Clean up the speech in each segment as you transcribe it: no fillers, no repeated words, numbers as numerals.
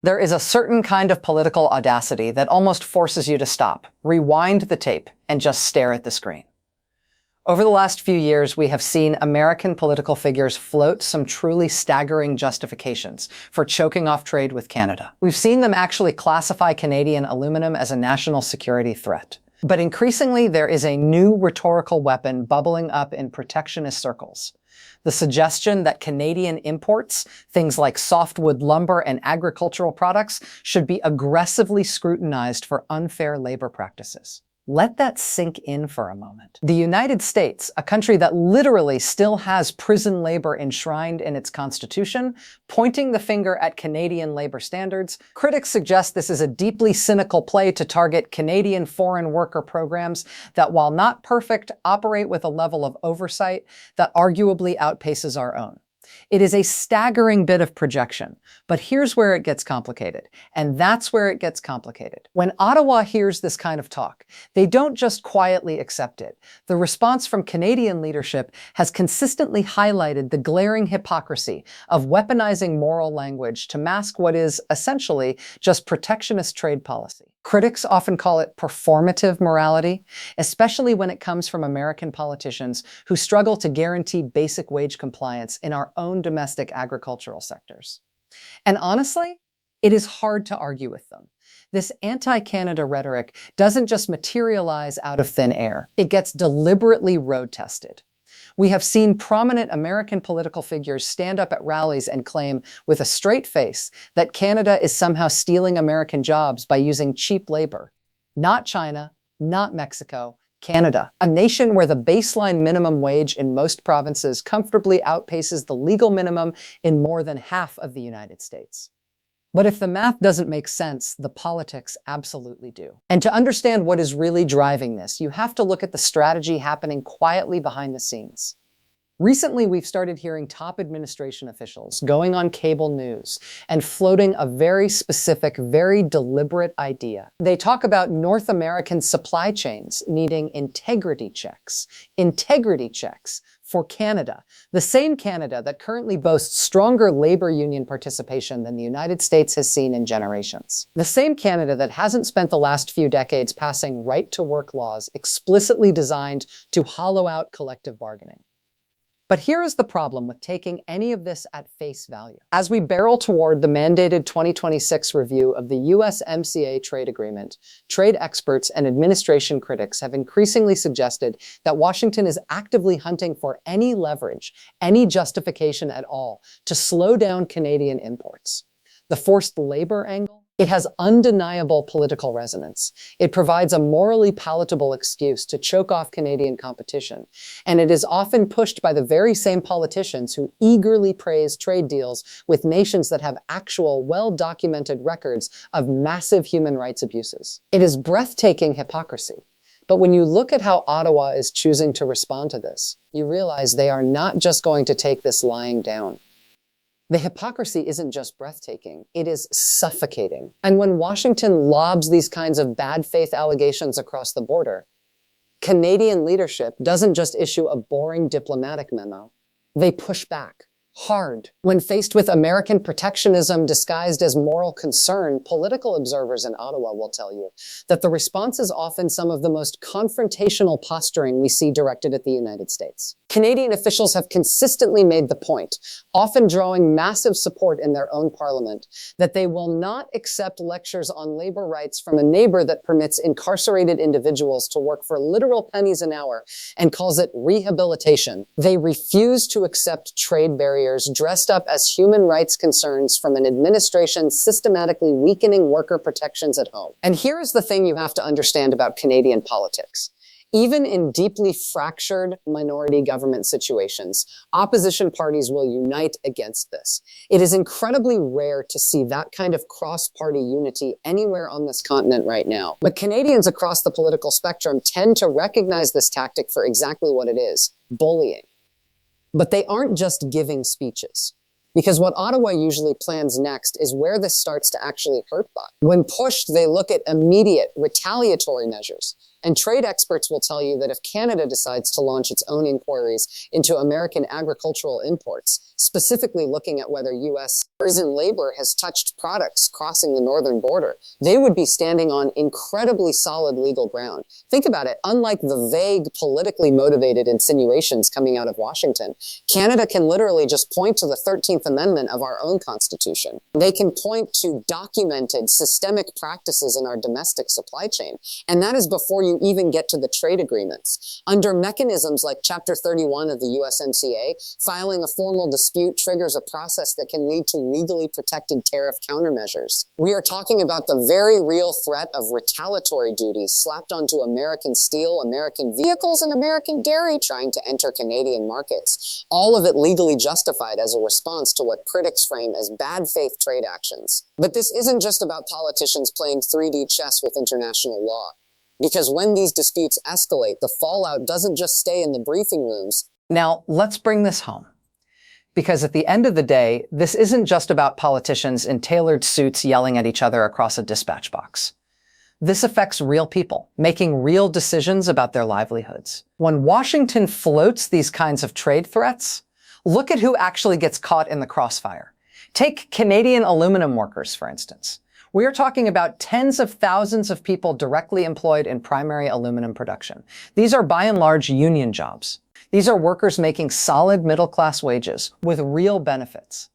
There is a certain kind of political audacity that almost forces you to stop, rewind the tape, and just stare at the screen. Over the last few years, we have seen American political figures float some truly staggering justifications for choking off trade with Canada. We've seen them actually classify Canadian aluminum as a national security threat. But increasingly, there is a new rhetorical weapon bubbling up in protectionist circles. The suggestion that Canadian imports, things like softwood lumber and agricultural products, should be aggressively scrutinized for unfair labor practices. Let that sink in for a moment. The United States, a country that literally still has prison labor enshrined in its constitution, pointing the finger at Canadian labor standards, critics suggest this is a deeply cynical play to target Canadian foreign worker programs that, while not perfect, operate with a level of oversight that arguably outpaces our own. It is a staggering bit of projection, but here's where it gets complicated. And that's where it gets complicated. When Ottawa hears this kind of talk, they don't just quietly accept it. The response from Canadian leadership has consistently highlighted the glaring hypocrisy of weaponizing moral language to mask what is essentially just protectionist trade policy. Critics often call it performative morality, especially when it comes from American politicians who struggle to guarantee basic wage compliance in our own domestic agricultural sectors. And honestly, it is hard to argue with them. This anti-Canada rhetoric doesn't just materialize out of thin air. It gets deliberately road-tested. We have seen prominent American political figures stand up at rallies and claim with a straight face that Canada is somehow stealing American jobs by using cheap labor. Not China, not Mexico, Canada, a nation where the baseline minimum wage in most provinces comfortably outpaces the legal minimum in more than half of the United States. But if the math doesn't make sense, the politics absolutely do. And to understand what is really driving this, you have to look at the strategy happening quietly behind the scenes. Recently, we've started hearing top administration officials going on cable news and floating a very specific, very deliberate idea. They talk about North American supply chains needing integrity checks. Integrity checks for Canada, the same Canada that currently boasts stronger labor union participation than the United States has seen in generations. The same Canada that hasn't spent the last few decades passing right-to-work laws explicitly designed to hollow out collective bargaining. But here is the problem with taking any of this at face value. As we barrel toward the mandated 2026 review of the USMCA trade agreement, trade experts and administration critics have increasingly suggested that Washington is actively hunting for any leverage, any justification at all, to slow down Canadian imports. The forced labor angle? It has undeniable political resonance. It provides a morally palatable excuse to choke off Canadian competition, and it is often pushed by the very same politicians who eagerly praise trade deals with nations that have actual, well-documented records of massive human rights abuses. It is breathtaking hypocrisy. But when you look at how Ottawa is choosing to respond to this, you realize they are not just going to take this lying down. The hypocrisy isn't just breathtaking, it is suffocating. And when Washington lobs these kinds of bad faith allegations across the border, Canadian leadership doesn't just issue a boring diplomatic memo. They push back. Hard. When faced with American protectionism disguised as moral concern, political observers in Ottawa will tell you that the response is often some of the most confrontational posturing we see directed at the United States. Canadian officials have consistently made the point, often drawing massive support in their own parliament, that they will not accept lectures on labor rights from a neighbor that permits incarcerated individuals to work for literal pennies an hour and calls it rehabilitation. They refuse to accept trade barriers dressed up as human rights concerns from an administration systematically weakening worker protections at home. And here is the thing you have to understand about Canadian politics. Even in deeply fractured minority government situations, opposition parties will unite against this. It is incredibly rare to see that kind of cross-party unity anywhere on this continent right now. But Canadians across the political spectrum tend to recognize this tactic for exactly what it is: bullying. But they aren't just giving speeches. Because what Ottawa usually plans next is where this starts to actually hurt by. When pushed, they look at immediate retaliatory measures, And trade experts will tell you that if Canada decides to launch its own inquiries into American agricultural imports, specifically looking at whether U.S. prison labor has touched products crossing the northern border, they would be standing on incredibly solid legal ground. Think about it. Unlike the vague, politically motivated insinuations coming out of Washington, Canada can literally just point to the 13th Amendment of our own Constitution. They can point to documented systemic practices in our domestic supply chain. And that is before you even get to the trade agreements. Under mechanisms like Chapter 31 of the USMCA, filing a formal dispute triggers a process that can lead to legally protected tariff countermeasures. We are talking about the very real threat of retaliatory duties slapped onto American steel, American vehicles, and American dairy trying to enter Canadian markets. All of it legally justified as a response to what critics frame as bad faith trade actions. But this isn't just about politicians playing 3D chess with international law. Because when these disputes escalate, the fallout doesn't just stay in the briefing rooms. Now, let's bring this home. Because at the end of the day, this isn't just about politicians in tailored suits yelling at each other across a dispatch box. This affects real people, making real decisions about their livelihoods. When Washington floats these kinds of trade threats, look at who actually gets caught in the crossfire. Take Canadian aluminum workers, for instance. We are talking about tens of thousands of people directly employed in primary aluminum production. These are by and large union jobs. These are workers making solid middle-class wages with real benefits.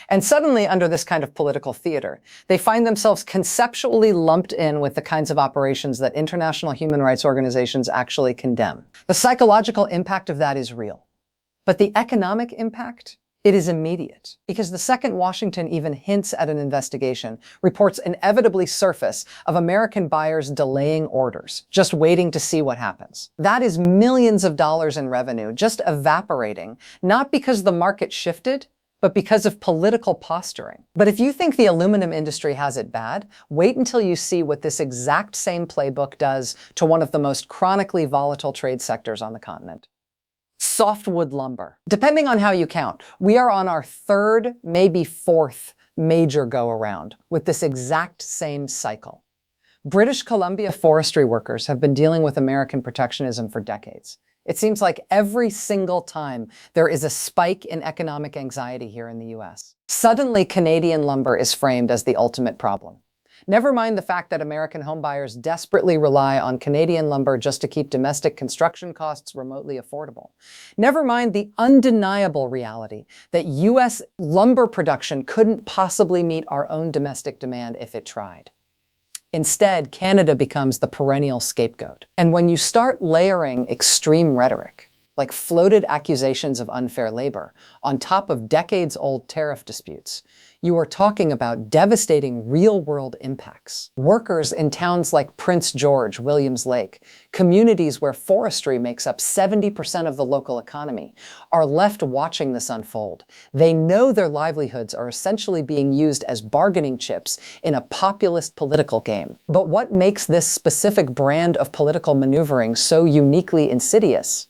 And suddenly, under this kind of political theater, they find themselves conceptually lumped in with the kinds of operations that international human rights organizations actually condemn. The psychological impact of that is real. But the economic impact? It is immediate, because the second Washington even hints at an investigation, reports inevitably surface of American buyers delaying orders, just waiting to see what happens. That is millions of dollars in revenue just evaporating, not because the market shifted, but because of political posturing. But if you think the aluminum industry has it bad, wait until you see what this exact same playbook does to one of the most chronically volatile trade sectors on the continent. Softwood lumber. Depending on how you count, we are on our third, maybe fourth major go-around with this exact same cycle. British Columbia forestry workers have been dealing with American protectionism for decades. It seems like every single time there is a spike in economic anxiety here in the US, suddenly Canadian lumber is framed as the ultimate problem. Never mind the fact that American homebuyers desperately rely on Canadian lumber just to keep domestic construction costs remotely affordable. Never mind the undeniable reality that US lumber production couldn't possibly meet our own domestic demand if it tried. Instead, Canada becomes the perennial scapegoat. And when you start layering extreme rhetoric, like floated accusations of unfair labor, on top of decades-old tariff disputes, you are talking about devastating real-world impacts. Workers in towns like Prince George, Williams Lake, communities where forestry makes up 70% of the local economy, are left watching this unfold. They know their livelihoods are essentially being used as bargaining chips in a populist political game. But what makes this specific brand of political maneuvering so uniquely insidious?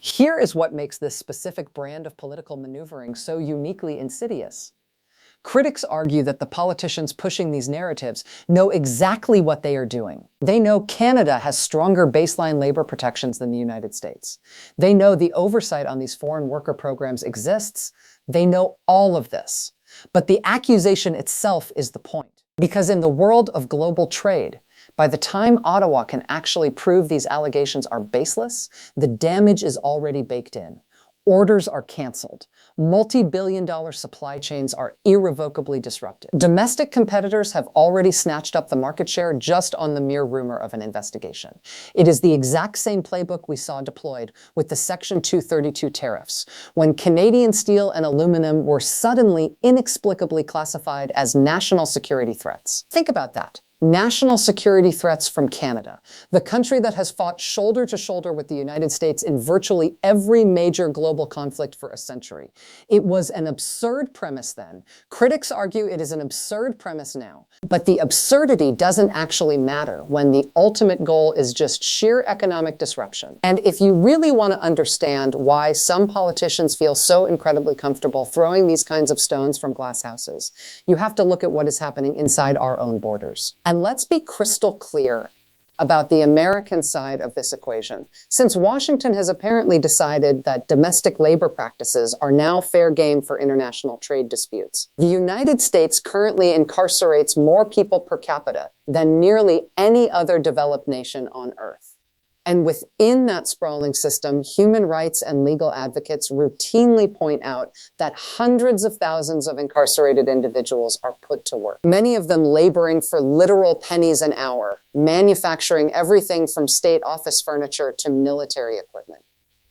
Here is what makes this specific brand of political maneuvering so uniquely insidious. Critics argue that the politicians pushing these narratives know exactly what they are doing. They know Canada has stronger baseline labor protections than the United States. They know the oversight on these foreign worker programs exists. They know all of this. But the accusation itself is the point. Because in the world of global trade, by the time Ottawa can actually prove these allegations are baseless, the damage is already baked in. Orders are canceled. Multi-billion-dollar supply chains are irrevocably disrupted. Domestic competitors have already snatched up the market share just on the mere rumor of an investigation. It is the exact same playbook we saw deployed with the Section 232 tariffs, when Canadian steel and aluminum were suddenly inexplicably classified as national security threats. Think about that. National security threats from Canada, the country that has fought shoulder to shoulder with the United States in virtually every major global conflict for a century. It was an absurd premise then. Critics argue it is an absurd premise now. But the absurdity doesn't actually matter when the ultimate goal is just sheer economic disruption. And if you really want to understand why some politicians feel so incredibly comfortable throwing these kinds of stones from glass houses, you have to look at what is happening inside our own borders. And let's be crystal clear about the American side of this equation, since Washington has apparently decided that domestic labor practices are now fair game for international trade disputes. The United States currently incarcerates more people per capita than nearly any other developed nation on Earth. And within that sprawling system, human rights and legal advocates routinely point out that hundreds of thousands of incarcerated individuals are put to work, many of them laboring for literal pennies an hour, manufacturing everything from state office furniture to military equipment.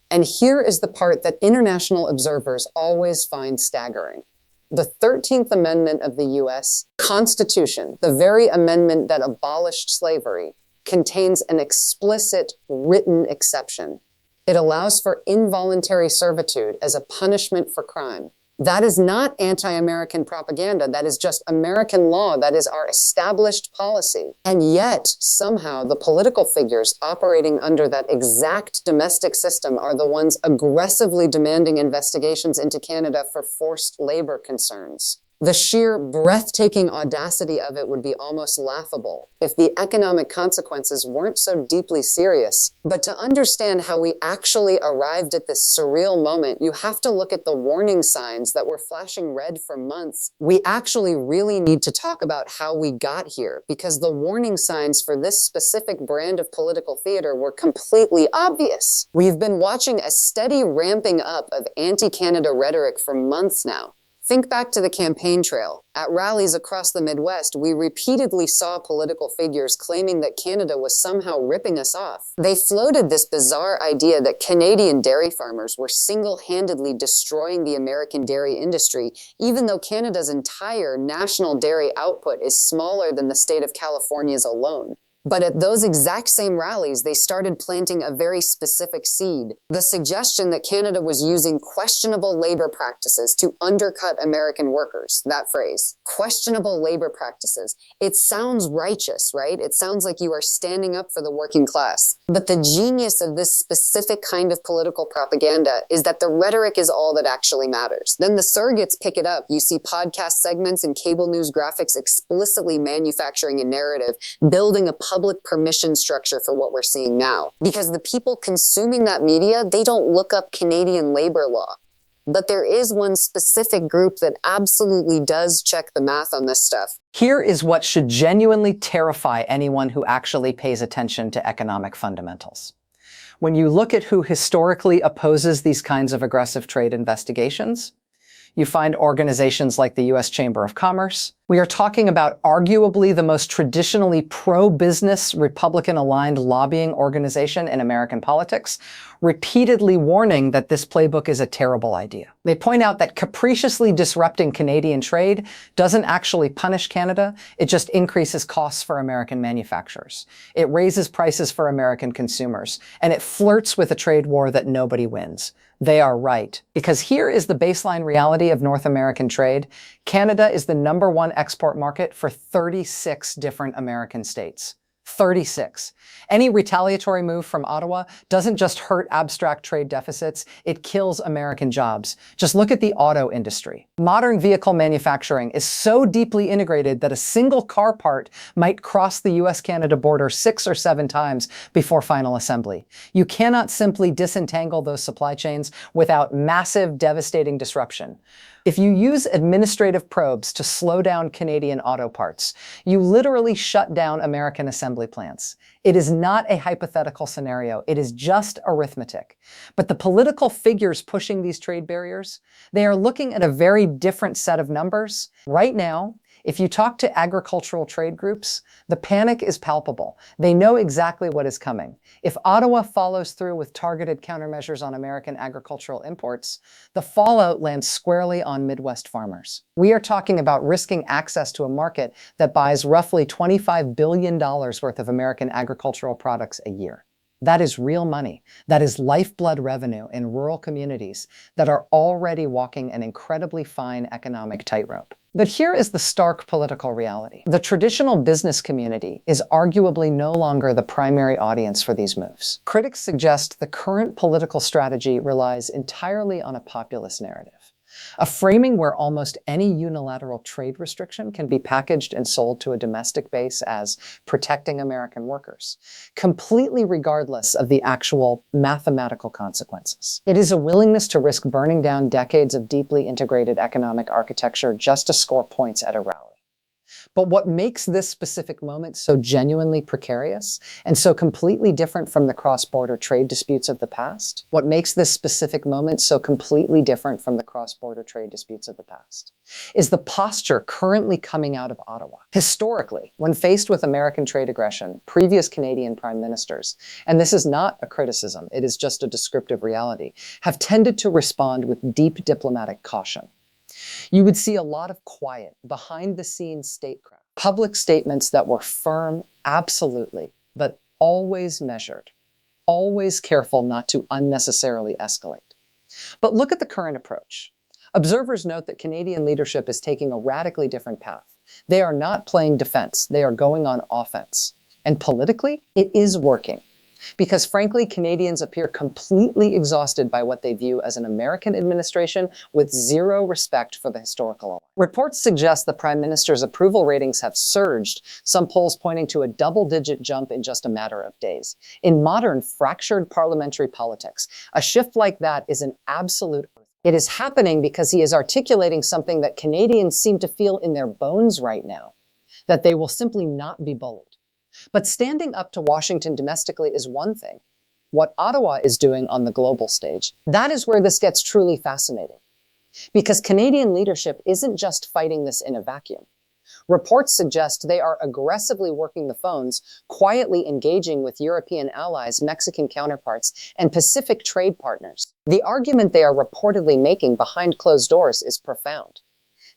And here is the part that international observers always find staggering. The 13th Amendment of the U.S. Constitution, the very amendment that abolished slavery, contains an explicit written exception. It allows for involuntary servitude as a punishment for crime. That is not anti-American propaganda. That is just American law. That is our established policy. And yet, somehow, the political figures operating under that exact domestic system are the ones aggressively demanding investigations into Canada for forced labor concerns. The sheer breathtaking audacity of it would be almost laughable if the economic consequences weren't so deeply serious. But to understand how we actually arrived at this surreal moment, you have to look at the warning signs that were flashing red for months. We actually really need to talk about how we got here, because the warning signs for this specific brand of political theater were completely obvious. We've been watching a steady ramping up of anti-Canada rhetoric for months now. Think back to the campaign trail. At rallies across the Midwest, we repeatedly saw political figures claiming that Canada was somehow ripping us off. They floated this bizarre idea that Canadian dairy farmers were single-handedly destroying the American dairy industry, even though Canada's entire national dairy output is smaller than the state of California's alone. But at those exact same rallies, they started planting a very specific seed. The suggestion that Canada was using questionable labor practices to undercut American workers. That phrase, questionable labor practices. It sounds righteous, right? It sounds like you are standing up for the working class. But the genius of this specific kind of political propaganda is that the rhetoric is all that actually matters. Then the surrogates pick it up. You see podcast segments and cable news graphics explicitly manufacturing a narrative, building a public permission structure for what we're seeing now. Because the people consuming that media, they don't look up Canadian labor law. But there is one specific group that absolutely does check the math on this stuff. Here is what should genuinely terrify anyone who actually pays attention to economic fundamentals. When you look at who historically opposes these kinds of aggressive trade investigations, you find organizations like the U.S. Chamber of Commerce. We are talking about arguably the most traditionally pro-business, Republican-aligned lobbying organization in American politics, repeatedly warning that this playbook is a terrible idea. They point out that capriciously disrupting Canadian trade doesn't actually punish Canada, it just increases costs for American manufacturers. It raises prices for American consumers, and it flirts with a trade war that nobody wins. They are right. Because here is the baseline reality of North American trade. Canada is the #1 export market for 36 different American states. 36. Any retaliatory move from Ottawa doesn't just hurt abstract trade deficits, it kills American jobs. Just look at the auto industry. Modern vehicle manufacturing is so deeply integrated that a single car part might cross the US-Canada border 6 or 7 times before final assembly. You cannot simply disentangle those supply chains without massive, devastating disruption. If you use administrative probes to slow down Canadian auto parts, you literally shut down American assembly plants. It is not a hypothetical scenario, it is just arithmetic. But the political figures pushing these trade barriers, they are looking at a very different set of numbers. Right now, if you talk to agricultural trade groups, the panic is palpable. They know exactly what is coming. If Ottawa follows through with targeted countermeasures on American agricultural imports, the fallout lands squarely on Midwest farmers. We are talking about risking access to a market that buys roughly $25 billion worth of American agricultural products a year. That is real money. That is lifeblood revenue in rural communities that are already walking an incredibly fine economic tightrope. But here is the stark political reality. The traditional business community is arguably no longer the primary audience for these moves. Critics suggest the current political strategy relies entirely on a populist narrative. A framing where almost any unilateral trade restriction can be packaged and sold to a domestic base as protecting American workers, completely regardless of the actual mathematical consequences. It is a willingness to risk burning down decades of deeply integrated economic architecture just to score points at a rally. But what makes this specific moment so genuinely precarious and so completely different from the cross-border trade disputes of the past? What makes this specific moment so completely different from the cross-border trade disputes of the past is the posture currently coming out of Ottawa. Historically, when faced with American trade aggression, previous Canadian prime ministers, and this is not a criticism, it is just a descriptive reality, have tended to respond with deep diplomatic caution. You would see a lot of quiet, behind-the-scenes statecraft, public statements that were firm, absolutely, but always measured, always careful not to unnecessarily escalate. But look at the current approach. Observers note that Canadian leadership is taking a radically different path. They are not playing defense, they are going on offense. And politically, it is working. Because frankly, Canadians appear completely exhausted by what they view as an American administration with zero respect for the historical alliance. Reports suggest the Prime Minister's approval ratings have surged, some polls pointing to a double-digit jump in just a matter of days. In modern, fractured parliamentary politics, a shift like that is an absolute earthquake. It is happening because he is articulating something that Canadians seem to feel in their bones right now, that they will simply not be bullied. But standing up to Washington domestically is one thing. What Ottawa is doing on the global stage, that is where this gets truly fascinating. Because Canadian leadership isn't just fighting this in a vacuum. Reports suggest they are aggressively working the phones, quietly engaging with European allies, Mexican counterparts, and Pacific trade partners. The argument they are reportedly making behind closed doors is profound.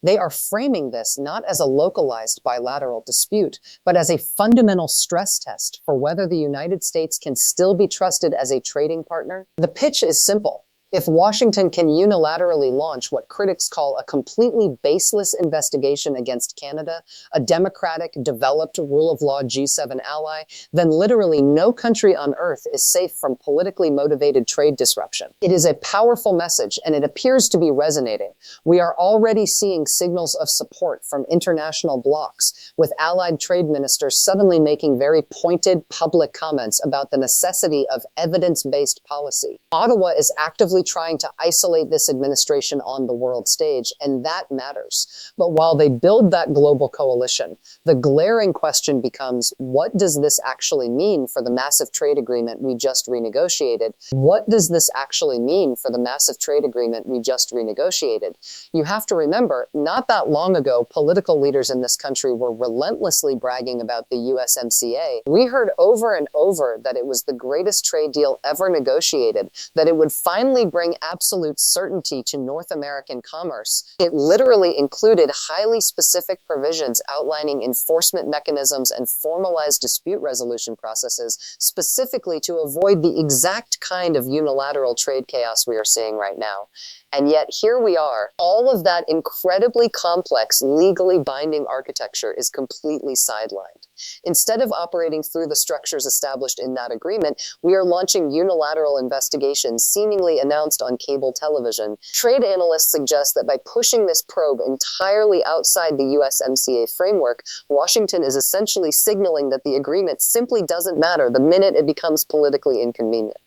They are framing this not as a localized bilateral dispute, but as a fundamental stress test for whether the United States can still be trusted as a trading partner. The pitch is simple. If Washington can unilaterally launch what critics call a completely baseless investigation against Canada, a democratic, developed, rule-of-law G7 ally, then literally no country on earth is safe from politically motivated trade disruption. It is a powerful message, and it appears to be resonating. We are already seeing signals of support from international blocs, with allied trade ministers suddenly making very pointed public comments about the necessity of evidence-based policy. Ottawa is actively trying to isolate this administration on the world stage, and that matters. But while they build that global coalition, the glaring question becomes, what does this actually mean for the massive trade agreement we just renegotiated? What does this actually mean for the massive trade agreement we just renegotiated? You have to remember, not that long ago, political leaders in this country were relentlessly bragging about the USMCA. We heard over and over that it was the greatest trade deal ever negotiated, that it would finally bring absolute certainty to North American commerce. It literally included highly specific provisions outlining enforcement mechanisms and formalized dispute resolution processes, specifically to avoid the exact kind of unilateral trade chaos we are seeing right now. And yet here we are. All of that incredibly complex, legally binding architecture is completely sidelined. Instead of operating through the structures established in that agreement, we are launching unilateral investigations seemingly announced on cable television. Trade analysts suggest that by pushing this probe entirely outside the USMCA framework, Washington is essentially signaling that the agreement simply doesn't matter the minute it becomes politically inconvenient.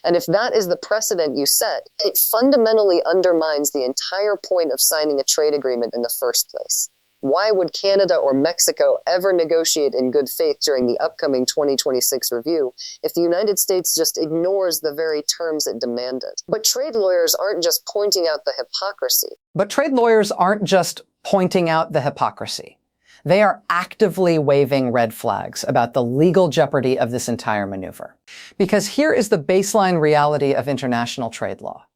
And if that is the precedent you set, it fundamentally undermines the entire point of signing a trade agreement in the first place. Why would Canada or Mexico ever negotiate in good faith during the upcoming 2026 review if the United States just ignores the very terms it demanded? But trade lawyers aren't just pointing out the hypocrisy. They are actively waving red flags about the legal jeopardy of this entire maneuver. Because here is the baseline reality of international trade law.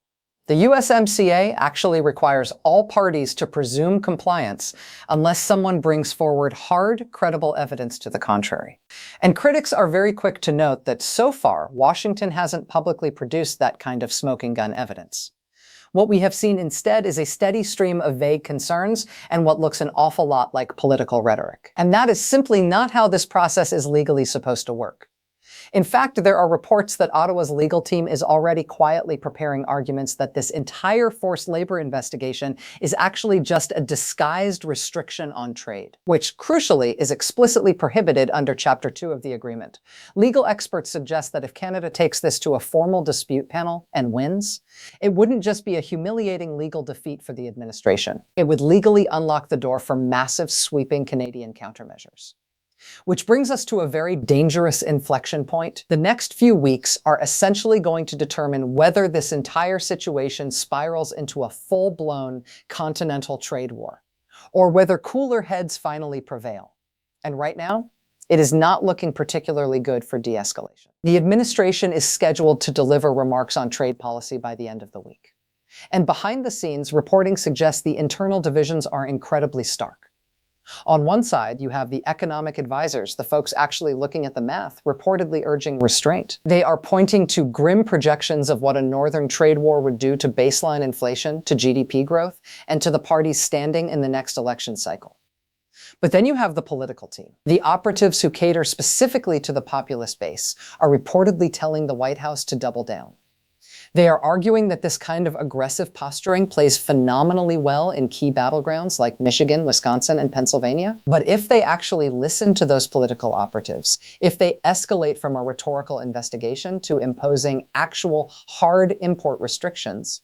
The USMCA actually requires all parties to presume compliance unless someone brings forward hard, credible evidence to the contrary. And critics are very quick to note that so far, Washington hasn't publicly produced that kind of smoking gun evidence. What we have seen instead is a steady stream of vague concerns and what looks an awful lot like political rhetoric. And that is simply not how this process is legally supposed to work. In fact, there are reports that Ottawa's legal team is already quietly preparing arguments that this entire forced labor investigation is actually just a disguised restriction on trade, which crucially is explicitly prohibited under Chapter 2 of the agreement. Legal experts suggest that if Canada takes this to a formal dispute panel and wins, it wouldn't just be a humiliating legal defeat for the administration. It would legally unlock the door for massive, sweeping Canadian countermeasures. Which brings us to a very dangerous inflection point. The next few weeks are essentially going to determine whether this entire situation spirals into a full-blown continental trade war, or whether cooler heads finally prevail. And right now, it is not looking particularly good for de-escalation. The administration is scheduled to deliver remarks on trade policy by the end of the week. And behind the scenes, reporting suggests the internal divisions are incredibly stark. On one side, you have the economic advisors, the folks actually looking at the math, reportedly urging restraint. They are pointing to grim projections of what a northern trade war would do to baseline inflation, to GDP growth, and to the party's standing in the next election cycle. But then you have the political team. The operatives who cater specifically to the populist base are reportedly telling the White House to double down. They are arguing that this kind of aggressive posturing plays phenomenally well in key battlegrounds like Michigan, Wisconsin, and Pennsylvania. But if they actually listen to those political operatives, if they escalate from a rhetorical investigation to imposing actual hard import restrictions,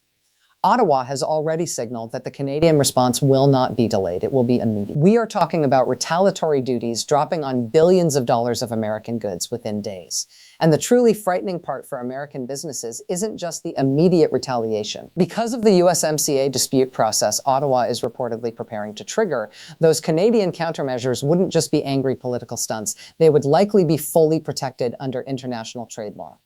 Ottawa has already signaled that the Canadian response will not be delayed. It will be immediate. We are talking about retaliatory duties dropping on billions of dollars of American goods within days. And the truly frightening part for American businesses isn't just the immediate retaliation. Because of the USMCA dispute process Ottawa is reportedly preparing to trigger, those Canadian countermeasures wouldn't just be angry political stunts. They would likely be fully protected under international trade law.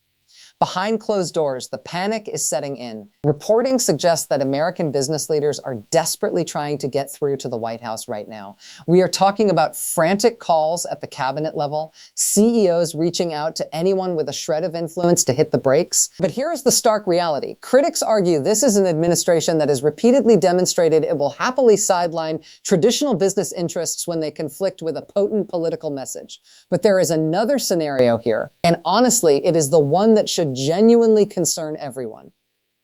Behind closed doors, the panic is setting in. Reporting suggests that American business leaders are desperately trying to get through to the White House right now. We are talking about frantic calls at the cabinet level, CEOs reaching out to anyone with a shred of influence to hit the brakes. But here is the stark reality. Critics argue this is an administration that has repeatedly demonstrated it will happily sideline traditional business interests when they conflict with a potent political message. But there is another scenario here, and honestly, it is the one that should genuinely concern everyone.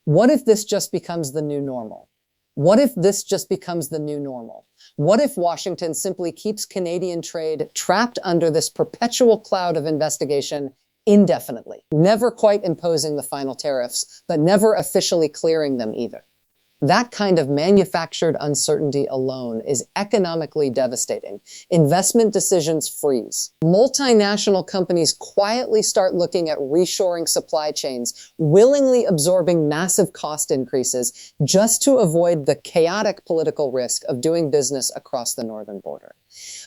What if this just becomes the new normal? What if this just becomes the new normal? What if Washington simply keeps Canadian trade trapped under this perpetual cloud of investigation indefinitely, never quite imposing the final tariffs, but never officially clearing them either? That kind of manufactured uncertainty alone is economically devastating. Investment decisions freeze. Multinational companies quietly start looking at reshoring supply chains, willingly absorbing massive cost increases just to avoid the chaotic political risk of doing business across the northern border.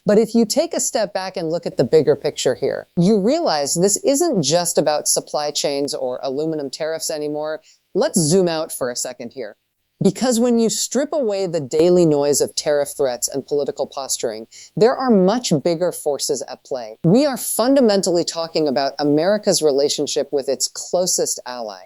But if you take a step back and look at the bigger picture here, you realize this isn't just about supply chains or aluminum tariffs anymore. Let's zoom out for a second here. Because when you strip away the daily noise of tariff threats and political posturing, there are much bigger forces at play. We are fundamentally talking about America's relationship with its closest ally.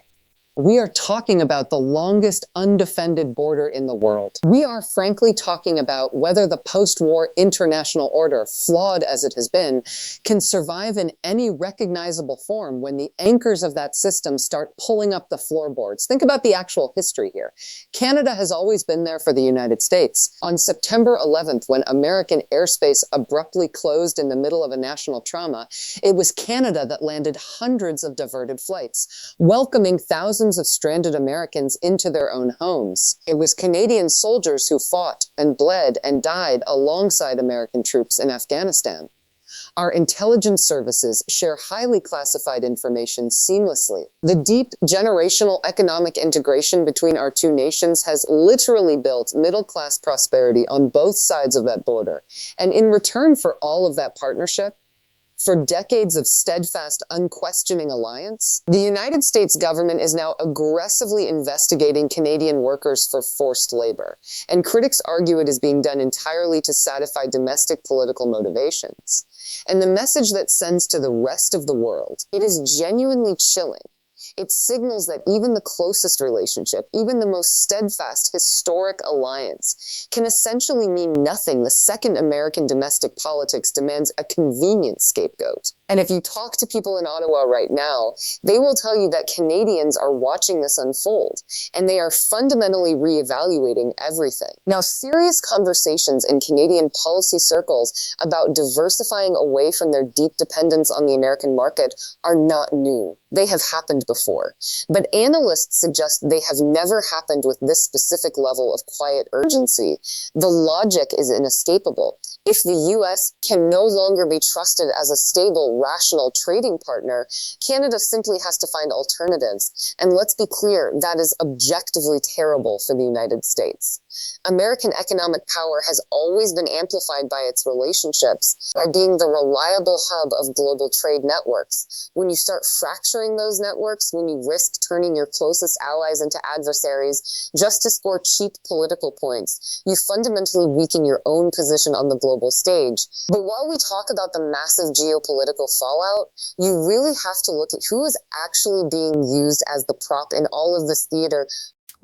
We are talking about the longest undefended border in the world. We are frankly talking about whether the post-war international order, flawed as it has been, can survive in any recognizable form when the anchors of that system start pulling up the floorboards. Think about the actual history here. Canada has always been there for the United States. On September 11th, when American airspace abruptly closed in the middle of a national trauma, it was Canada that landed hundreds of diverted flights, welcoming thousands of stranded Americans into their own homes. It was Canadian soldiers who fought and bled and died alongside American troops in Afghanistan. Our intelligence services share highly classified information seamlessly. The deep generational economic integration between our two nations has literally built middle-class prosperity on both sides of that border. And in return for all of that partnership, for decades of steadfast, unquestioning alliance, the United States government is now aggressively investigating Canadian workers for forced labor, and critics argue it is being done entirely to satisfy domestic political motivations. And the message that sends to the rest of the world, it is genuinely chilling. It signals that even the closest relationship, even the most steadfast historic alliance, can essentially mean nothing the second American domestic politics demands a convenient scapegoat. And if you talk to people in Ottawa right now, they will tell you that Canadians are watching this unfold, and they are fundamentally reevaluating everything. Now, serious conversations in Canadian policy circles about diversifying away from their deep dependence on the American market are not new. They have happened before. But analysts suggest they have never happened with this specific level of quiet urgency. The logic is inescapable. If the U.S. can no longer be trusted as a stable, rational trading partner, Canada simply has to find alternatives. And let's be clear, that is objectively terrible for the United States. American economic power has always been amplified by its relationships, by being the reliable hub of global trade networks. When you start fracturing those networks, when you risk turning your closest allies into adversaries just to score cheap political points, you fundamentally weaken your own position on the global stage. But while we talk about the massive geopolitical fallout, you really have to look at who is actually being used as the prop in all of this theater.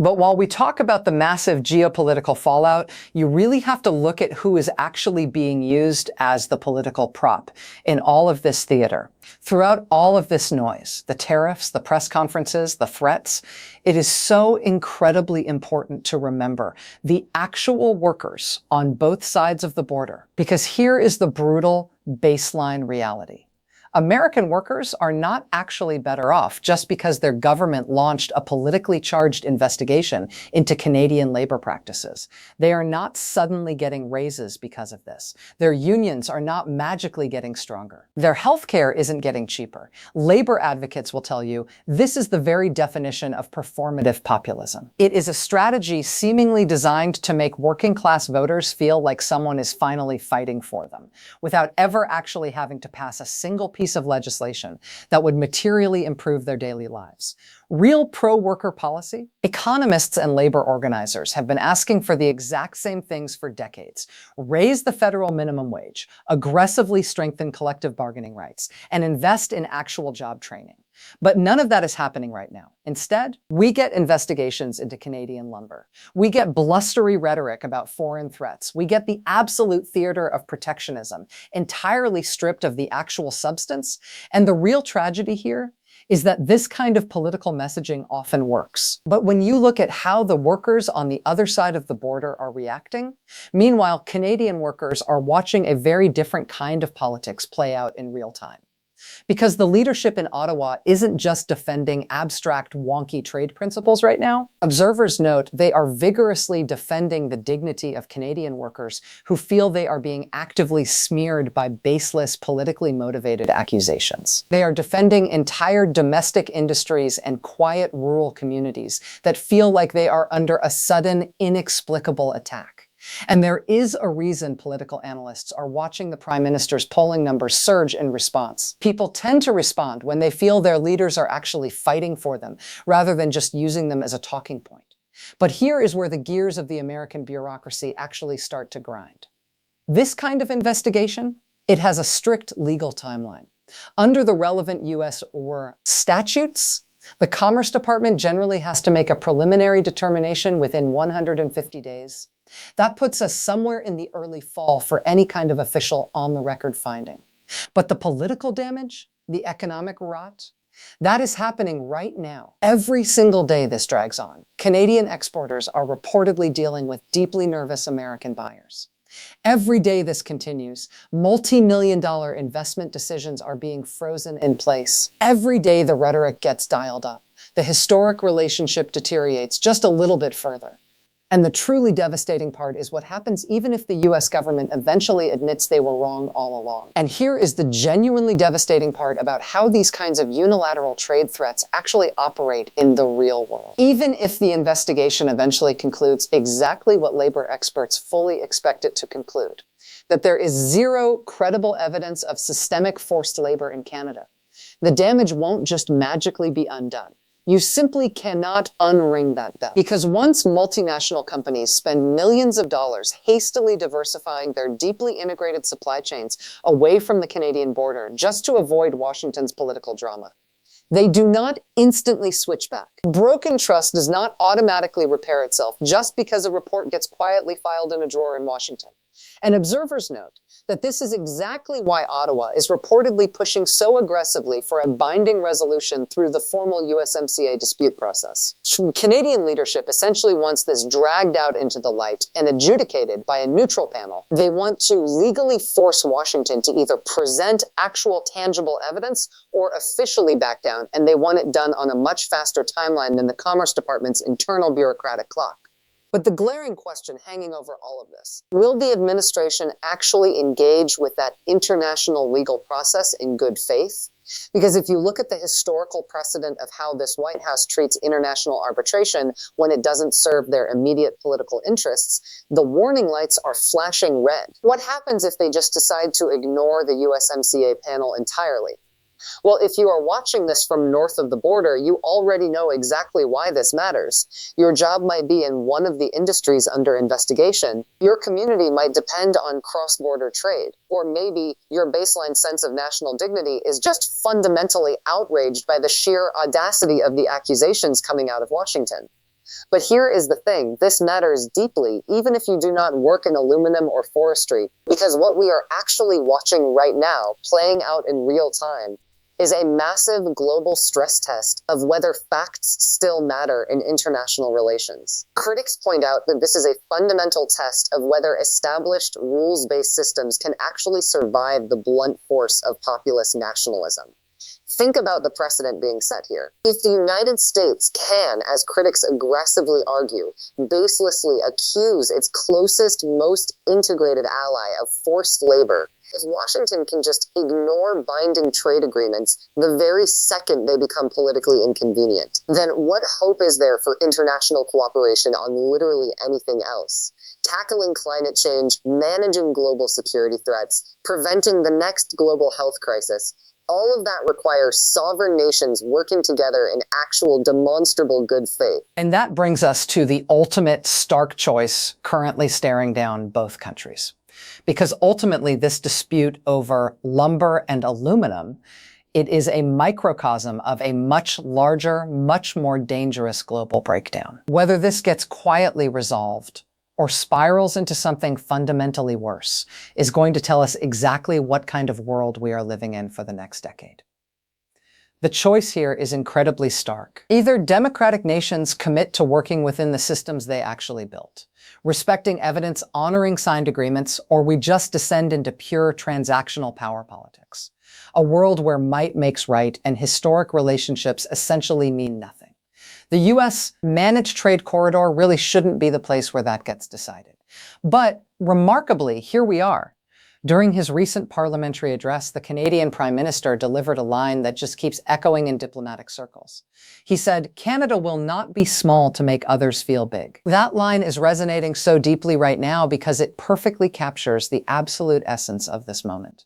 But while we talk about the massive geopolitical fallout, you really have to look at who is actually being used as the political prop in all of this theater. Throughout all of this noise, the tariffs, the press conferences, the threats, it is so incredibly important to remember the actual workers on both sides of the border, because here is the brutal baseline reality. American workers are not actually better off just because their government launched a politically charged investigation into Canadian labor practices. They are not suddenly getting raises because of this. Their unions are not magically getting stronger. Their healthcare isn't getting cheaper. Labor advocates will tell you this is the very definition of performative populism. It is a strategy seemingly designed to make working class voters feel like someone is finally fighting for them, without ever actually having to pass a single piece of legislation that would materially improve their daily lives. Real pro-worker policy? Economists and labor organizers have been asking for the exact same things for decades. Raise the federal minimum wage, aggressively strengthen collective bargaining rights, and invest in actual job training. But none of that is happening right now. Instead, we get investigations into Canadian lumber. We get blustery rhetoric about foreign threats. We get the absolute theater of protectionism, entirely stripped of the actual substance. And the real tragedy here is that this kind of political messaging often works. But when you look at how the workers on the other side of the border are reacting, meanwhile, Canadian workers are watching a very different kind of politics play out in real time. Because the leadership in Ottawa isn't just defending abstract, wonky trade principles right now. Observers note they are vigorously defending the dignity of Canadian workers who feel they are being actively smeared by baseless, politically motivated accusations. They are defending entire domestic industries and quiet rural communities that feel like they are under a sudden, inexplicable attack. And there is a reason political analysts are watching the Prime Minister's polling numbers surge in response. People tend to respond when they feel their leaders are actually fighting for them, rather than just using them as a talking point. But here is where the gears of the American bureaucracy actually start to grind. This kind of investigation, it has a strict legal timeline. Under the relevant US or statutes, the Commerce Department generally has to make a preliminary determination within 150 days. That puts us somewhere in the early fall for any kind of official on-the-record finding. But the political damage, the economic rot, that is happening right now. Every single day this drags on, Canadian exporters are reportedly dealing with deeply nervous American buyers. Every day this continues, multi-million-dollar investment decisions are being frozen in place. Every day the rhetoric gets dialed up. The historic relationship deteriorates just a little bit further. And the truly devastating part is what happens even if the US government eventually admits they were wrong all along. And here is the genuinely devastating part about how these kinds of unilateral trade threats actually operate in the real world. Even if the investigation eventually concludes exactly what labor experts fully expect it to conclude, that there is zero credible evidence of systemic forced labor in Canada, the damage won't just magically be undone. You simply cannot unring that bell. Because once multinational companies spend millions of dollars hastily diversifying their deeply integrated supply chains away from the Canadian border just to avoid Washington's political drama, They do not instantly switch back. Broken trust does not automatically repair itself just because a report gets quietly filed in a drawer in Washington. And observers note that this is exactly why Ottawa is reportedly pushing so aggressively for a binding resolution through the formal USMCA dispute process. Canadian leadership essentially wants this dragged out into the light and adjudicated by a neutral panel. They want to legally force Washington to either present actual tangible evidence or officially back down, and they want it done on a much faster timeline than the Commerce Department's internal bureaucratic clock. But the glaring question hanging over all of this, will the administration actually engage with that international legal process in good faith? Because if you look at the historical precedent of how this White House treats international arbitration when it doesn't serve their immediate political interests, the warning lights are flashing red. What happens if they just decide to ignore the USMCA panel entirely? Well, if you are watching this from north of the border, you already know exactly why this matters. Your job might be in one of the industries under investigation. Your community might depend on cross-border trade. Or maybe your baseline sense of national dignity is just fundamentally outraged by the sheer audacity of the accusations coming out of Washington. But here is the thing, this matters deeply, even if you do not work in aluminum or forestry, because what we are actually watching right now, playing out in real time, is a massive global stress test of whether facts still matter in international relations. Critics point out that this is a fundamental test of whether established rules-based systems can actually survive the blunt force of populist nationalism. Think about the precedent being set here. If the United States can, as critics aggressively argue, baselessly accuse its closest, most integrated ally of forced labor, if Washington can just ignore binding trade agreements the very second they become politically inconvenient, then what hope is there for international cooperation on literally anything else? Tackling climate change, managing global security threats, preventing the next global health crisis, all of that requires sovereign nations working together in actual demonstrable good faith. And that brings us to the ultimate stark choice currently staring down both countries. Because ultimately this dispute over lumber and aluminum, it is a microcosm of a much larger, much more dangerous global breakdown. Whether this gets quietly resolved or spirals into something fundamentally worse is going to tell us exactly what kind of world we are living in for the next decade. The choice here is incredibly stark. Either democratic nations commit to working within the systems they actually built, respecting evidence, honoring signed agreements, or we just descend into pure transactional power politics. A world where might makes right and historic relationships essentially mean nothing. The U.S. managed trade corridor really shouldn't be the place where that gets decided. But remarkably, here we are. During his recent parliamentary address, the Canadian Prime Minister delivered a line that just keeps echoing in diplomatic circles. He said, "Canada will not be small to make others feel big." That line is resonating so deeply right now because it perfectly captures the absolute essence of this moment.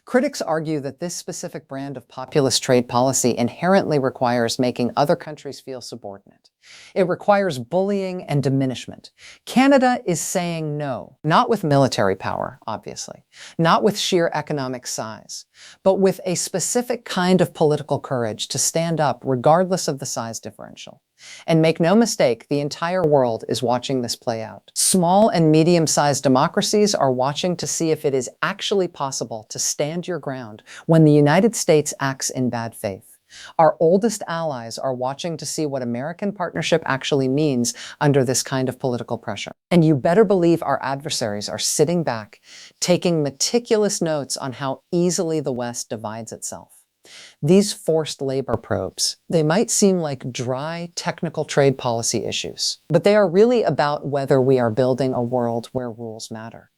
Critics argue that this specific brand of populist trade policy inherently requires making other countries feel subordinate. It requires bullying and diminishment. Canada is saying no, not with military power, obviously, not with sheer economic size, but with a specific kind of political courage to stand up regardless of the size differential. And make no mistake, the entire world is watching this play out. Small and medium-sized democracies are watching to see if it is actually possible to stand your ground when the United States acts in bad faith. Our oldest allies are watching to see what American partnership actually means under this kind of political pressure. And you better believe our adversaries are sitting back, taking meticulous notes on how easily the West divides itself. These forced labor probes, they might seem like dry, technical trade policy issues, but they are really about whether we are building a world where rules matter,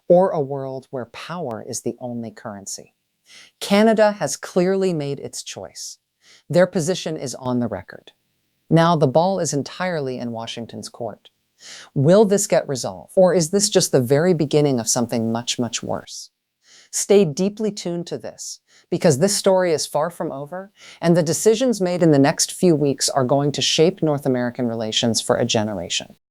or a world where power is the only currency. Canada has clearly made its choice. Their position is on the record. Now the ball is entirely in Washington's court. Will this get resolved, or is this just the very beginning of something much, much worse? Stay deeply tuned to this, because this story is far from over, and the decisions made in the next few weeks are going to shape North American relations for a generation.